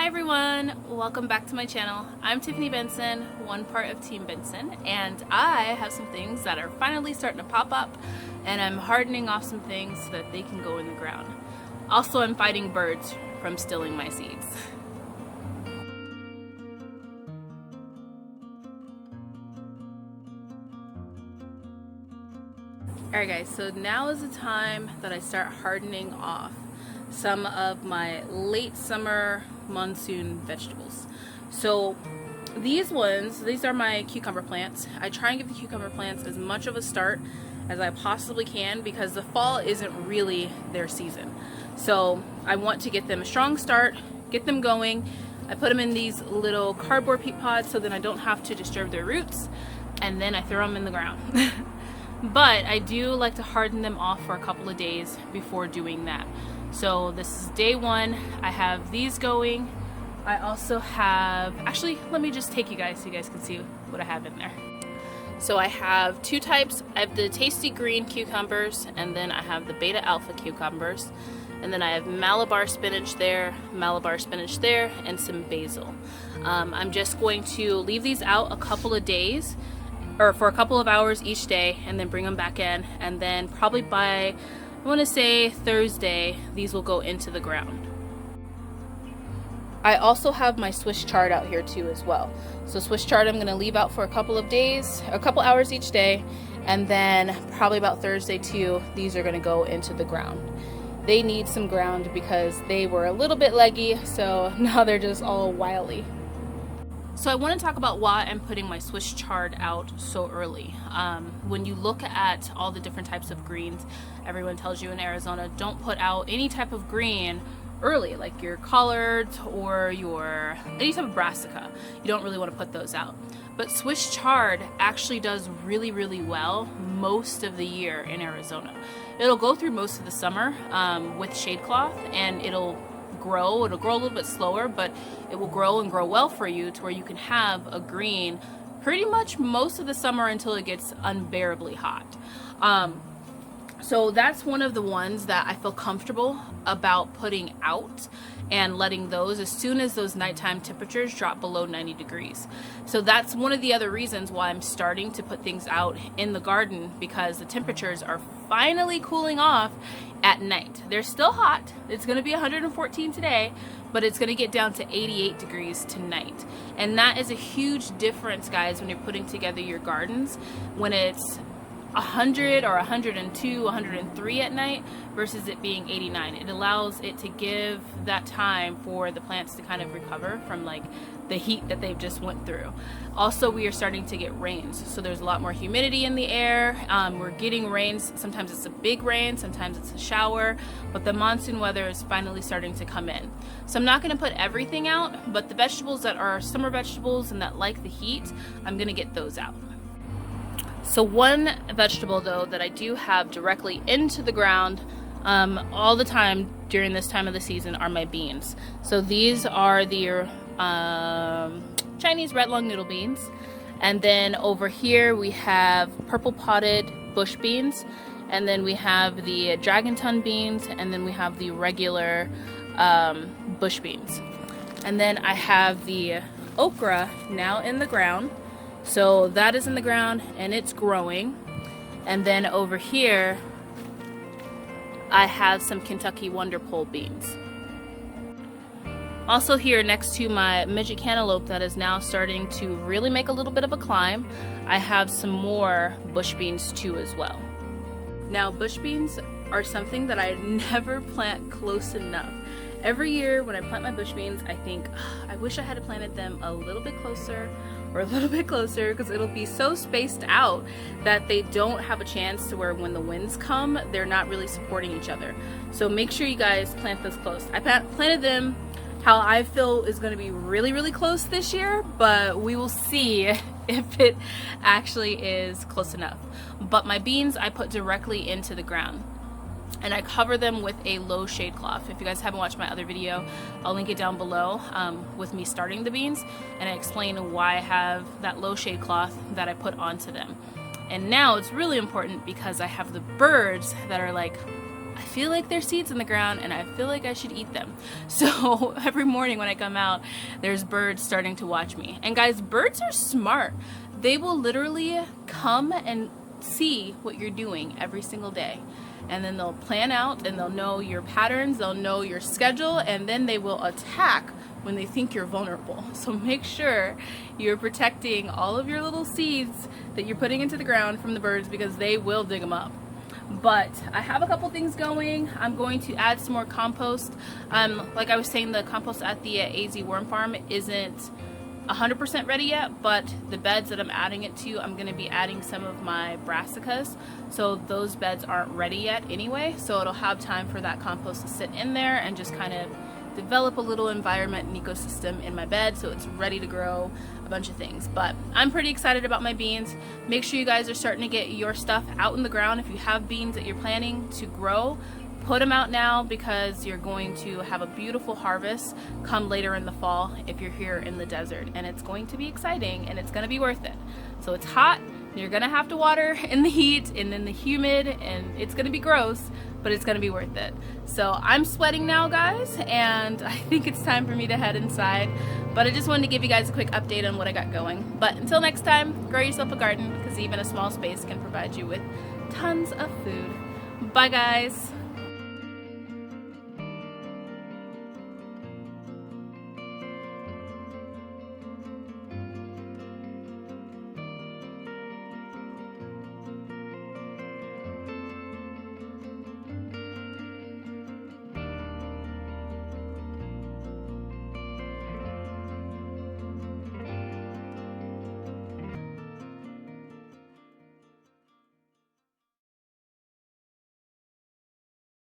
Hi everyone, welcome back to my channel. I'm Tiffany Benson, one part of Team Benson, and I have some things that are finally starting to pop up, and I'm hardening off some things so that they can go in the ground. Also, I'm fighting birds from stealing my seeds. Alright guys, so now is the time that I start hardening off some of my late summer monsoon vegetables. So these are my cucumber plants. I try and give the cucumber plants as much of a start as I possibly can because the fall isn't really their season. So I want to get them a strong start, get them going. I put them in these little cardboard peat pods so that I don't have to disturb their roots, and then I throw them in the ground. But I do like to harden them off for a couple of days before doing that. So this is day one. I have these going. I also have, actually, let me just take you guys so you guys can see what I have in there. So I have two types. I have the tasty green cucumbers, and then I have the beta alpha cucumbers. And then I have Malabar spinach there, and some basil. I'm just going to leave these out a couple of days, or for a couple of hours each day, and then bring them back in, and then probably by, I want to say Thursday, these will go into the ground. I also have my Swiss chard out here too as well. So Swiss chard I'm going to leave out for a couple of days, a couple hours each day, and then probably about Thursday too, these are going to go into the ground. They need some ground because they were a little bit leggy, so now they're just all wily. So I want to talk about why I'm putting my Swiss chard out so early. When you look at all the different types of greens, everyone tells you in Arizona, don't put out any type of green early, like your collards or any type of brassica. You don't really want to put those out. But Swiss chard actually does really, really well most of the year in Arizona. It'll go through most of the summer with shade cloth, and it'll grow a little bit slower, but it will grow and grow well for you to where you can have a green pretty much most of the summer until it gets unbearably hot. So that's one of the ones that I feel comfortable about putting out and letting those as soon as those nighttime temperatures drop below 90 degrees. So that's one of the other reasons why I'm starting to put things out in the garden, because the temperatures are finally cooling off at night. They're still hot. It's going to be 114 today, but it's going to get down to 88 degrees tonight. And that is a huge difference, guys, when you're putting together your gardens, when it's 100 or 102, 103 at night versus it being 89. It allows it to give that time for the plants to kind of recover from like the heat that they've just went through. Also, we are starting to get rains, so there's a lot more humidity in the air. We're getting rains. Sometimes it's a big rain, sometimes it's a shower, but the monsoon weather is finally starting to come in. So I'm not going to put everything out, but the vegetables that are summer vegetables and that like the heat, I'm going to get those out. So one vegetable though that I do have directly into the ground all the time during this time of the season are my beans. So these are the Chinese red long noodle beans, and then over here we have purple potted bush beans, and then we have the dragon tongue beans, and then we have the regular bush beans. And then I have the okra now in the ground. So that is in the ground and it's growing. And then over here I have some Kentucky Wonder Pole beans. Also here next to my midget cantaloupe that is now starting to really make a little bit of a climb, I have some more bush beans too as well. Now bush beans are something that I never plant close enough. Every year when I plant my bush beans, I think, I wish I had planted them a little bit closer or a little bit closer, because it'll be so spaced out that they don't have a chance to where when the winds come, they're not really supporting each other. So make sure you guys plant those close. I planted them how I feel is going to be really, really close this year, but we will see if it actually is close enough. But my beans I put directly into the ground, and I cover them with a low shade cloth. If you guys haven't watched my other video, I'll link it down below with me starting the beans, and I explain why I have that low shade cloth that I put onto them. And now it's really important because I have the birds that are like I feel like there's seeds in the ground and I feel like I should eat them. So every morning when I come out, there's birds starting to watch me. And guys, birds are smart. They will literally come and see what you're doing every single day. And then they'll plan out and they'll know your patterns, they'll know your schedule, and then they will attack when they think you're vulnerable. So make sure you're protecting all of your little seeds that you're putting into the ground from the birds, because they will dig them up. But I have a couple things going. I'm going to add some more compost. Like I was saying, the compost at the AZ worm farm isn't 100% ready yet, but the beds that I'm adding it to, I'm going to be adding some of my brassicas, so those beds aren't ready yet anyway, so it'll have time for that compost to sit in there and just kind of develop a little environment and ecosystem in my bed, so it's ready to grow a bunch of things. But I'm pretty excited about my beans. Make sure you guys are starting to get your stuff out in the ground. If you have beans that you're planning to grow, put them out now, because you're going to have a beautiful harvest come later in the fall if you're here in the desert, and it's going to be exciting and it's going to be worth it. So it's hot, you're going to have to water in the heat and in the humid, and it's going to be gross, but it's going to be worth it. So I'm sweating now, guys, and I think it's time for me to head inside, but I just wanted to give you guys a quick update on what I got going. But until next time, grow yourself a garden, because even a small space can provide you with tons of food. Bye, guys.